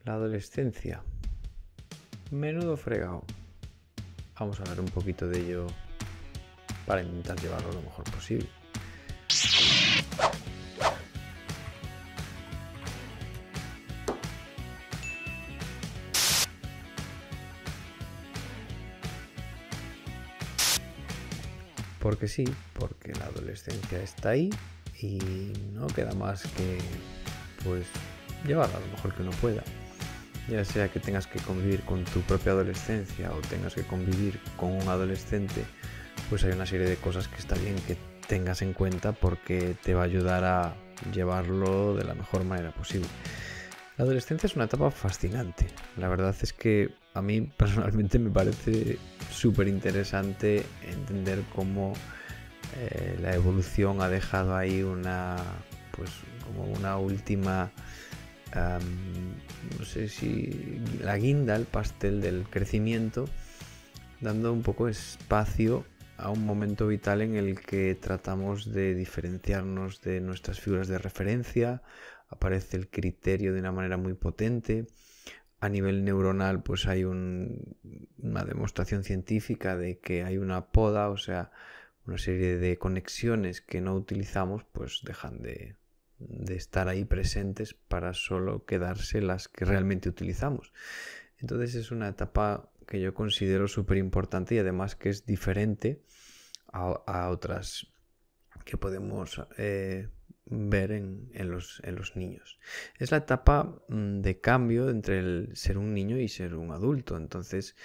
La adolescencia. Menudo fregado. Vamos a hablar un poquito de ello para intentar llevarlo lo mejor posible. Porque sí, porque la adolescencia está ahí y no queda más que pues llevarla lo mejor que uno pueda. Ya sea que tengas que convivir con tu propia adolescencia o tengas que convivir con un adolescente, pues hay una serie de cosas que está bien que tengas en cuenta porque te va a ayudar a llevarlo de la mejor manera posible. La adolescencia es una etapa fascinante. La verdad es que a mí personalmente me parece súper interesante entender cómo la evolución ha dejado ahí como una última, no sé si la guinda, el pastel del crecimiento, dando un poco espacio a un momento vital en el que tratamos de diferenciarnos de nuestras figuras de referencia. Aparece el criterio de una manera muy potente. A nivel neuronal, pues hay una demostración científica de que hay una poda, o sea, una serie de conexiones que no utilizamos, pues dejan de estar ahí presentes para solo quedarse las que realmente utilizamos. Entonces es una etapa que yo considero súper importante y además que es diferente a otras que podemos ver en los niños. Es la etapa de cambio entre el ser un niño y ser un adulto. Entonces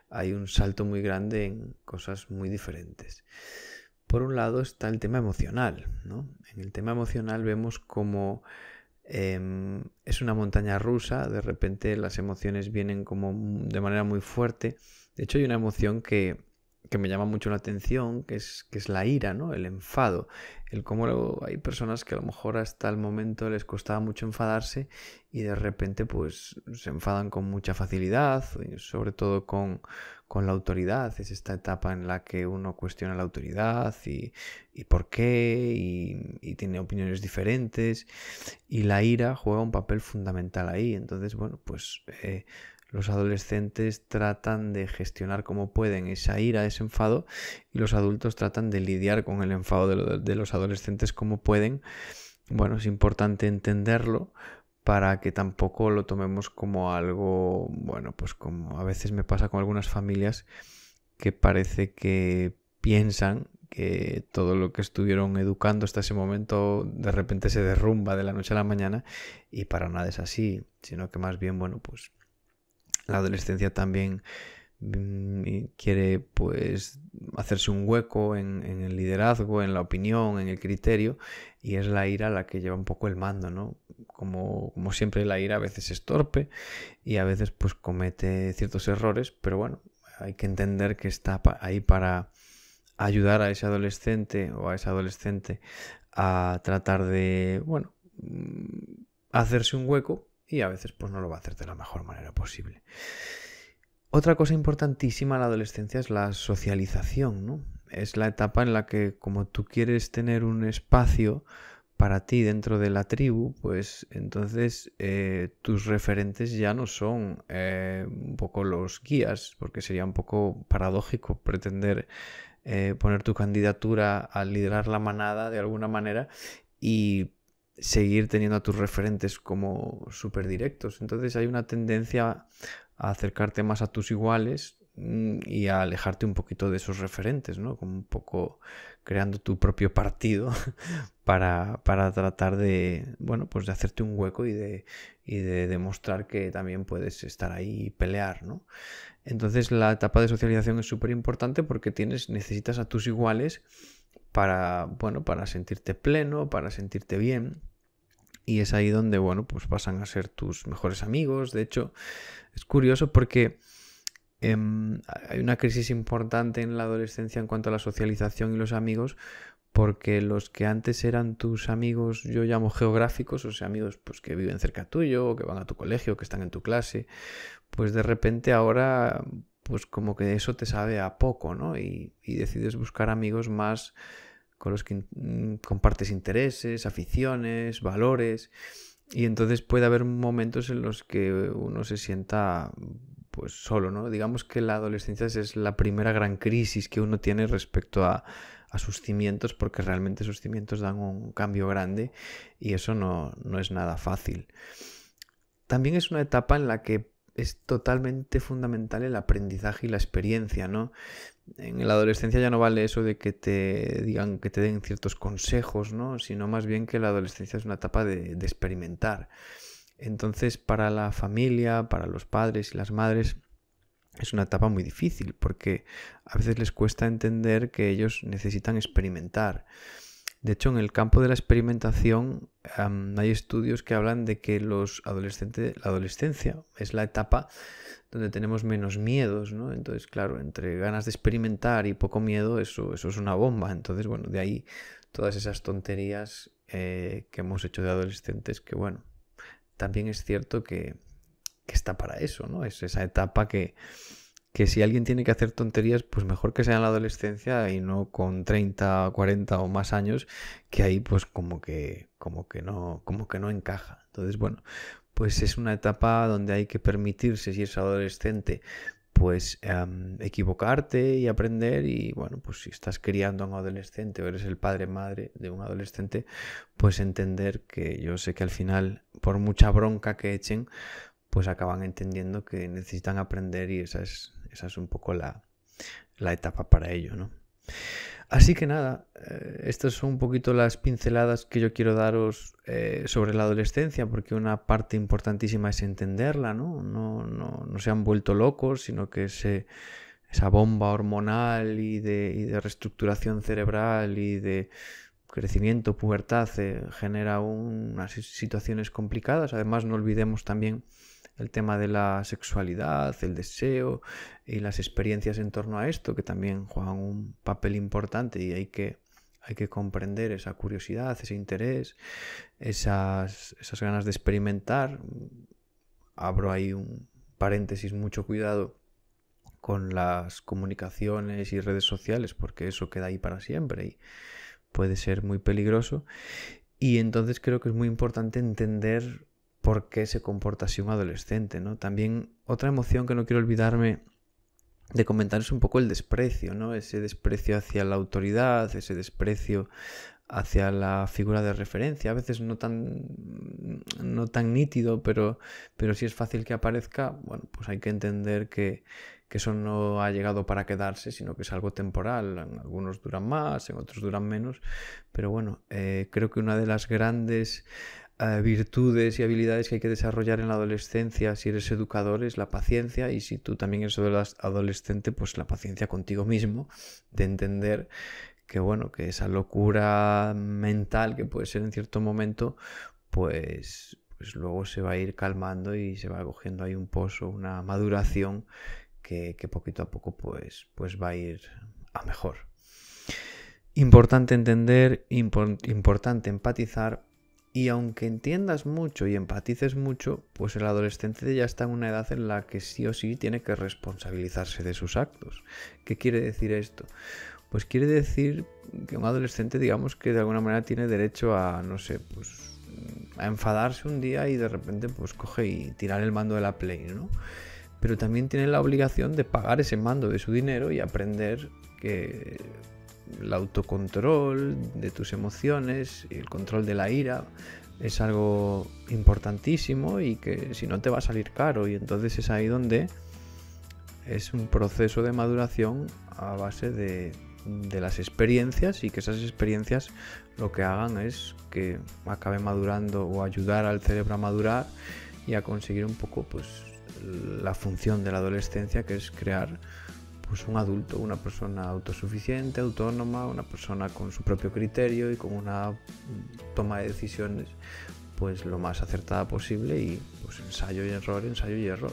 hay un salto muy grande en cosas muy diferentes. Por un lado está el tema emocional, ¿no? En el tema emocional vemos como es una montaña rusa. De repente las emociones vienen como de manera muy fuerte. De hecho hay una emoción que me llama mucho la atención, que es la ira, ¿no? El enfado. El cómo hay personas que a lo mejor hasta el momento les costaba mucho enfadarse y de repente pues se enfadan con mucha facilidad, sobre todo con la autoridad. Es esta etapa en la que uno cuestiona la autoridad y por qué y tiene opiniones diferentes, y la ira juega un papel fundamental ahí. Entonces, bueno, pues los adolescentes tratan de gestionar como pueden esa ira, ese enfado, y los adultos tratan de lidiar con el enfado de los adolescentes como pueden. Bueno, es importante entenderlo para que tampoco lo tomemos como algo, bueno, pues como a veces me pasa con algunas familias que parece que piensan que todo lo que estuvieron educando hasta ese momento de repente se derrumba de la noche a la mañana, y para nada es así, sino que más bien, bueno, pues la adolescencia también quiere pues hacerse un hueco en el liderazgo, en la opinión, en el criterio, y es la ira la que lleva un poco el mando, ¿no? Como siempre, la ira a veces es torpe y a veces pues comete ciertos errores, pero bueno, hay que entender que está ahí para ayudar a ese adolescente o a esa adolescente a tratar de, bueno, hacerse un hueco, y a veces pues no lo va a hacer de la mejor manera posible. Otra cosa importantísima en la adolescencia es la socialización, ¿no? Es la etapa en la que, como tú quieres tener un espacio para ti dentro de la tribu, pues entonces tus referentes ya no son un poco los guías, porque sería un poco paradójico pretender poner tu candidatura a liderar la manada de alguna manera y seguir teniendo a tus referentes como súper directos. Entonces hay una tendencia a acercarte más a tus iguales y a alejarte un poquito de esos referentes, ¿no? Como un poco creando tu propio partido para tratar de, bueno, pues de hacerte un hueco y de demostrar que también puedes estar ahí y pelear, ¿no? Entonces la etapa de socialización es súper importante porque necesitas a tus iguales para, bueno, para sentirte pleno, para sentirte bien. Y es ahí donde, bueno, pues pasan a ser tus mejores amigos. De hecho, es curioso porque hay una crisis importante en la adolescencia en cuanto a la socialización y los amigos, porque los que antes eran tus amigos, yo llamo geográficos, o sea, amigos pues que viven cerca tuyo, o que van a tu colegio, que están en tu clase, pues de repente ahora pues como que eso te sabe a poco, ¿no? Y decides buscar amigos más con los que compartes intereses, aficiones, valores. Y entonces puede haber momentos en los que uno se sienta pues solo, ¿no? Digamos que la adolescencia es la primera gran crisis que uno tiene respecto a sus cimientos, porque realmente sus cimientos dan un cambio grande y eso no es nada fácil. También es una etapa en la que es totalmente fundamental el aprendizaje y la experiencia, ¿no? En la adolescencia ya no vale eso de que te digan, que te den ciertos consejos, ¿no? Sino más bien que la adolescencia es una etapa de experimentar. Entonces, para la familia, para los padres y las madres, es una etapa muy difícil porque a veces les cuesta entender que ellos necesitan experimentar. De hecho, en el campo de la experimentación hay estudios que hablan de que la adolescencia es la etapa donde tenemos menos miedos, ¿no? Entonces, claro, entre ganas de experimentar y poco miedo, eso es una bomba. Entonces, bueno, de ahí todas esas tonterías que hemos hecho de adolescentes, que bueno, también es cierto que está para eso, ¿no? Es esa etapa que si alguien tiene que hacer tonterías, pues mejor que sea en la adolescencia y no con 30, 40 o más años, que ahí pues como que no encaja. Entonces, bueno, pues es una etapa donde hay que permitirse, si es adolescente, pues equivocarte y aprender. Y bueno, pues si estás criando a un adolescente o eres el padre madre de un adolescente, pues entender que yo sé que al final, por mucha bronca que echen, pues acaban entendiendo que necesitan aprender, y esa es un poco la etapa para ello, ¿no? Así que nada, estas son un poquito las pinceladas que yo quiero daros sobre la adolescencia, porque una parte importantísima es entenderla, ¿no? No se han vuelto locos, sino que esa bomba hormonal y de reestructuración cerebral y de crecimiento, pubertad, genera unas situaciones complicadas. Además, no olvidemos también el tema de la sexualidad, el deseo y las experiencias en torno a esto, que también juegan un papel importante, y hay que comprender esa curiosidad, ese interés, esas ganas de experimentar. Abro ahí un paréntesis: mucho cuidado con las comunicaciones y redes sociales, porque eso queda ahí para siempre y puede ser muy peligroso. Y entonces creo que es muy importante entender por qué se comporta así un adolescente, ¿no? También otra emoción que no quiero olvidarme de comentar es un poco el desprecio, ¿no? Ese desprecio hacia la autoridad, ese desprecio hacia la figura de referencia, a veces no tan nítido, pero sí es fácil que aparezca. Bueno, pues hay que entender que eso no ha llegado para quedarse, sino que es algo temporal. En algunos duran más, en otros duran menos, pero bueno, creo que una de las grandes virtudes y habilidades que hay que desarrollar en la adolescencia, si eres educador, es la paciencia. Y si tú también eres adolescente, pues la paciencia contigo mismo, de entender que bueno, que esa locura mental que puede ser en cierto momento, pues luego se va a ir calmando y se va cogiendo ahí un pozo, una maduración que poquito a poco pues va a ir a mejor. Importante entender, importante empatizar. Y aunque entiendas mucho y empatices mucho, pues el adolescente ya está en una edad en la que sí o sí tiene que responsabilizarse de sus actos. ¿Qué quiere decir esto? Pues quiere decir que un adolescente, digamos que de alguna manera tiene derecho a, no sé, pues a enfadarse un día y de repente pues coge y tirar el mando de la Play, ¿no? Pero también tiene la obligación de pagar ese mando de su dinero y aprender que el autocontrol de tus emociones y el control de la ira es algo importantísimo y que si no te va a salir caro. Y entonces es ahí donde es un proceso de maduración a base de las experiencias, y que esas experiencias lo que hagan es que acabe madurando o ayudar al cerebro a madurar y a conseguir un poco pues la función de la adolescencia, que es crear pues un adulto, una persona autosuficiente, autónoma, una persona con su propio criterio y con una toma de decisiones pues lo más acertada posible, y pues ensayo y error.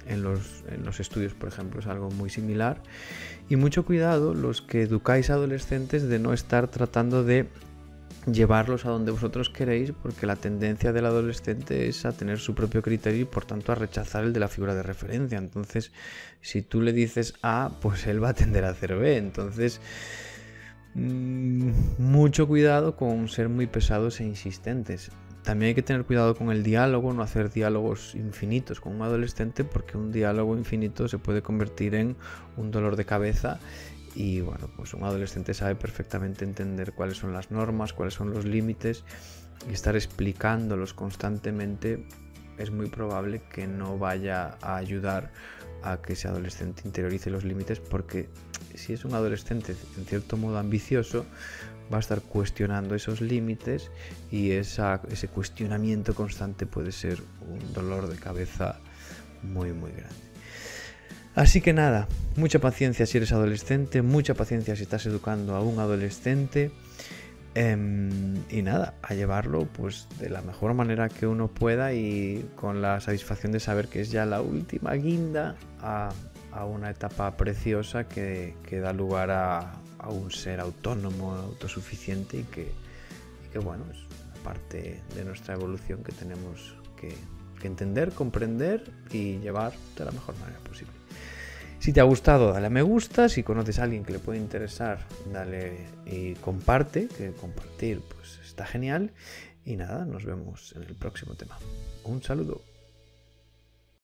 En los estudios, por ejemplo, es algo muy similar. Y mucho cuidado los que educáis a adolescentes de no estar tratando de llevarlos a donde vosotros queréis, porque la tendencia del adolescente es a tener su propio criterio y por tanto a rechazar el de la figura de referencia. Entonces, si tú le dices A, pues él va a tender a hacer B. Entonces, mucho cuidado con ser muy pesados e insistentes. También hay que tener cuidado con el diálogo, no hacer diálogos infinitos con un adolescente, porque un diálogo infinito se puede convertir en un dolor de cabeza. Y bueno, pues un adolescente sabe perfectamente entender cuáles son las normas, cuáles son los límites, y estar explicándolos constantemente es muy probable que no vaya a ayudar a que ese adolescente interiorice los límites, porque si es un adolescente en cierto modo ambicioso, va a estar cuestionando esos límites, y ese cuestionamiento constante puede ser un dolor de cabeza muy muy grande. Así que nada, mucha paciencia si eres adolescente, mucha paciencia si estás educando a un adolescente, y nada, a llevarlo pues de la mejor manera que uno pueda, y con la satisfacción de saber que es ya la última guinda a una etapa preciosa que da lugar a un ser autónomo, autosuficiente, y que bueno, es parte de nuestra evolución que tenemos que entender, comprender y llevar de la mejor manera posible. Si te ha gustado, dale a me gusta. Si conoces a alguien que le puede interesar, dale y comparte, que compartir pues está genial. Y nada, nos vemos en el próximo tema. Un saludo.